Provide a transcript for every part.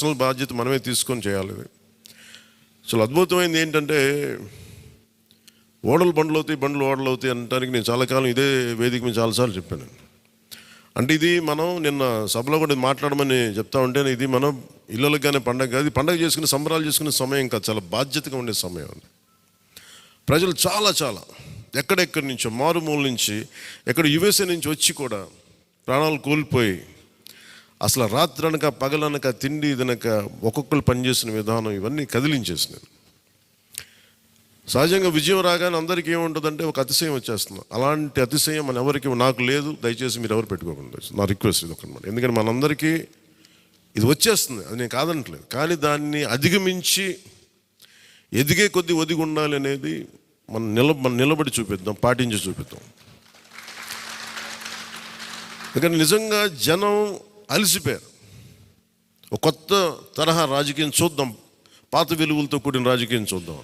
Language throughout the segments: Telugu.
అసలు బాధ్యత మనమే తీసుకొని చేయాలి. అసలు అద్భుతమైంది ఏంటంటే, ఓడలు బండ్లు అవుతాయి, బండ్లు ఓడలు అవుతాయి అనడానికి నేను చాలా కాలం ఇదే వేదిక మీద చాలాసార్లు చెప్పాను. అంటే ఇది మనం నిన్న సభలో కూడా మాట్లాడమని చెప్తా ఉంటే, ఇది మనం ఇళ్ళకి కానీ పండగ కాదు, పండగ చేసుకునే సంబరాలు చేసుకునే సమయం కాదు, చాలా బాధ్యతగా ఉండే సమయం. ప్రజలు చాలా చాలా ఎక్కడెక్కడి నుంచో మారుమూల నుంచి, ఎక్కడ యుఎస్ఏ నుంచి వచ్చి కూడా ప్రాణాలు కోల్పోయి, అసలు రాత్రనక పగలనక తిండి తినక ఒక్కొక్కరు పనిచేసిన విధానం ఇవన్నీ కదిలించేసినాను. సహజంగా విజయం రాగానే అందరికీ ఏముంటుందంటే ఒక అతిశయం వచ్చేస్తుంది. అలాంటి అతిశయం మన ఎవరికి నాకు లేదు, దయచేసి మీరు ఎవరు పెట్టుకోకుండా, నా రిక్వెస్ట్ ఇది ఒకనమాట. ఎందుకంటే మనందరికీ ఇది వచ్చేస్తుంది, అది నేను కాదనట్లేదు. కానీ దాన్ని అధిగమించి ఎదిగే కొద్దీ ఒదిగి ఉండాలి అనేది మనం నిలబడి చూపిద్దాం, పాటించి చూపిద్దాం. ఎందుకంటే నిజంగా జనం అలసిపోయారు. ఒక కొత్త తరహా రాజకీయం చూద్దాం, పాత విలువలతో కూడిన రాజకీయం చూద్దాం.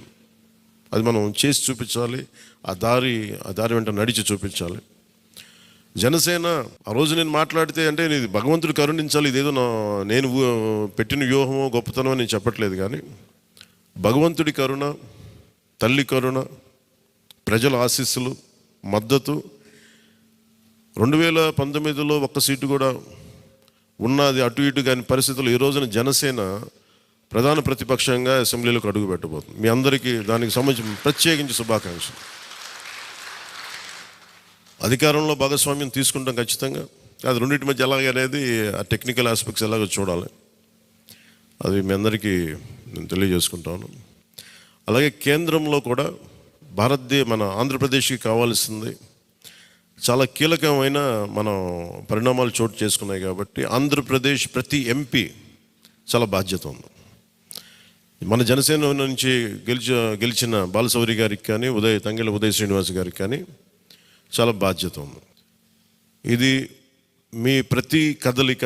అది మనం చేసి చూపించాలి, ఆ దారి వెంట నడిచి చూపించాలి. జనసేన ఆ రోజు నేను మాట్లాడితే అంటే ఇది భగవంతుడు కరుణించాలి, ఇదేదో నేను పెట్టిన వ్యూహమో గొప్పతనమో నేను చెప్పట్లేదు. కానీ భగవంతుడి కరుణ, తల్లి కరుణ, ప్రజల ఆశీస్సులు, మద్దతు 2019లో ఒక్క సీటు కూడా ఉన్నది అటు ఇటు కాని పరిస్థితులు ఈ రోజున జనసేన ప్రధాన ప్రతిపక్షంగా అసెంబ్లీలోకి అడుగు పెట్టబోతుంది. మీ అందరికీ దానికి సంబంధించి ప్రత్యేకించి శుభాకాంక్షలు. అధికారంలో భాగస్వామ్యం తీసుకుంటాం ఖచ్చితంగా. అది రెండింటి మధ్య ఎలాగ అనేది ఆ టెక్నికల్ ఆస్పెక్ట్స్ ఎలాగో చూడాలి. అది మీ అందరికీ నేను తెలియజేసుకుంటాను. అలాగే కేంద్రంలో కూడా మన ఆంధ్రప్రదేశ్కి కావాల్సింది చాలా కీలకమైన మనం పరిణామాలు చోటు చేసుకున్నాయి. కాబట్టి ఆంధ్రప్రదేశ్ ప్రతి ఎంపీ చాలా బాధ్యత ఉంది. మన జనసేన నుంచి గెలిచిన బాలశౌరి గారికి కానీ, తంగెళ్ళ ఉదయ్ శ్రీనివాస్ గారికి కానీ చాలా బాధ్యత ఉంది. ఇది మీ ప్రతి కదలిక,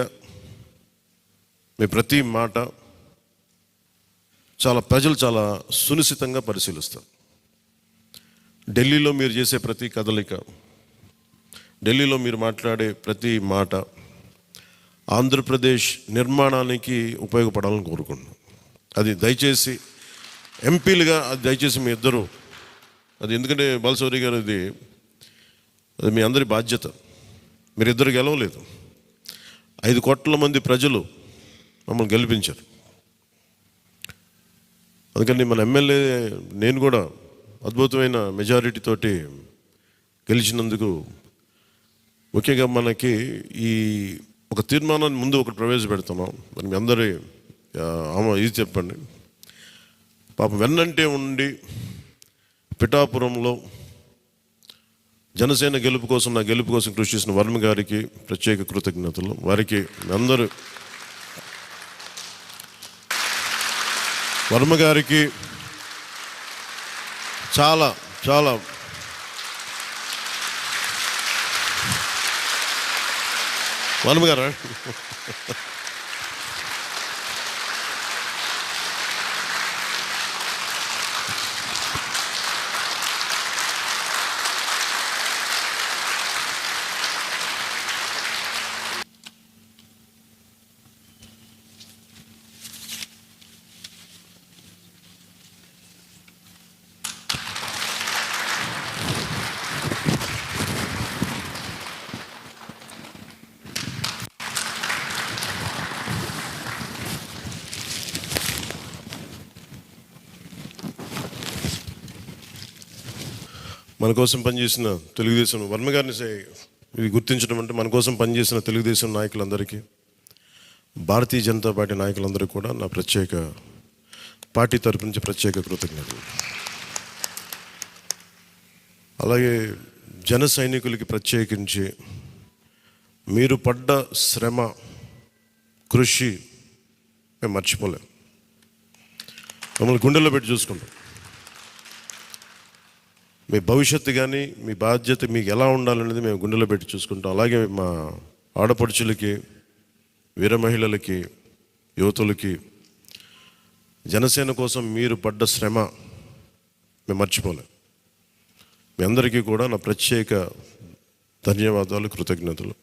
మీ ప్రతి మాట ప్రజలు చాలా సునిశ్చితంగా పరిశీలిస్తారు. ఢిల్లీలో మీరు చేసే ప్రతి కదలిక, ఢిల్లీలో మీరు మాట్లాడే ప్రతి మాట ఆంధ్రప్రదేశ్ నిర్మాణానికి ఉపయోగపడాలని కోరుకుంటున్నాను. అది దయచేసి ఎంపీలుగా అది దయచేసి మీ ఇద్దరు, అది ఎందుకంటే బాలశౌరి గారు అది మీ అందరి బాధ్యత. మీరిద్దరు గెలవలేదు, 5 కోట్ల మంది ప్రజలు మమ్మల్ని గెలిపించారు. అందుకని మన ఎమ్మెల్యే నేను కూడా అద్భుతమైన మెజారిటీ తోటి గెలిచినందుకు ముఖ్యంగా మనకి ఈ ఒక తీర్మానాన్ని ముందు ఒకటి ప్రవేశపెడుతున్నాం. మరి మీ అందరి ఇది చెప్పండి. పాపం వెన్నంటే ఉండి పిఠాపురంలో జనసేన గెలుపు కోసం, నా గెలుపు కోసం కృషి చేసిన వర్మ గారికి ప్రత్యేక కృతజ్ఞతలు. వారికి అందరూ వర్మ గారికి చాలా చాలా వర్మ గారా మన కోసం పనిచేసిన తెలుగుదేశం వర్మ గారిని ఇది గుర్తించడం అంటే మన కోసం పనిచేసిన తెలుగుదేశం నాయకులందరికీ, భారతీయ జనతా పార్టీ నాయకులందరికీ కూడా నా పార్టీ తరపు నుంచి ప్రత్యేక కృతజ్ఞతలు. అలాగే జన సైనికులకి ప్రత్యేకించి మీరు పడ్డ శ్రమ, కృషి మేము మర్చిపోలేం. మమ్మల్ని గుండెల్లో పెట్టి చూసుకుంటాం. మీ భవిష్యత్తు కానీ, మీ బాధ్యత మీకు ఎలా ఉండాలనేది మేము గుండెలో పెట్టి చూసుకుంటాం. అలాగే మా ఆడపడుచులకి, వీర మహిళలకి, యువతులకి జనసేన కోసం మీరు పడ్డ శ్రమ మేము మర్చిపోలేం. మీ అందరికీ కూడా నా ప్రత్యేక ధన్యవాదాలు, కృతజ్ఞతలు.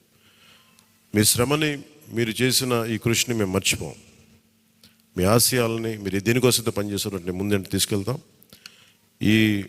మీ శ్రమని, మీరు చేసిన ఈ కృషిని మేము మర్చిపోం. మీ ఆశయాలని మీరు దేనికోసమైతే పనిచేస్తారంటే ముందంటే తీసుకెళ్తాం. ఈ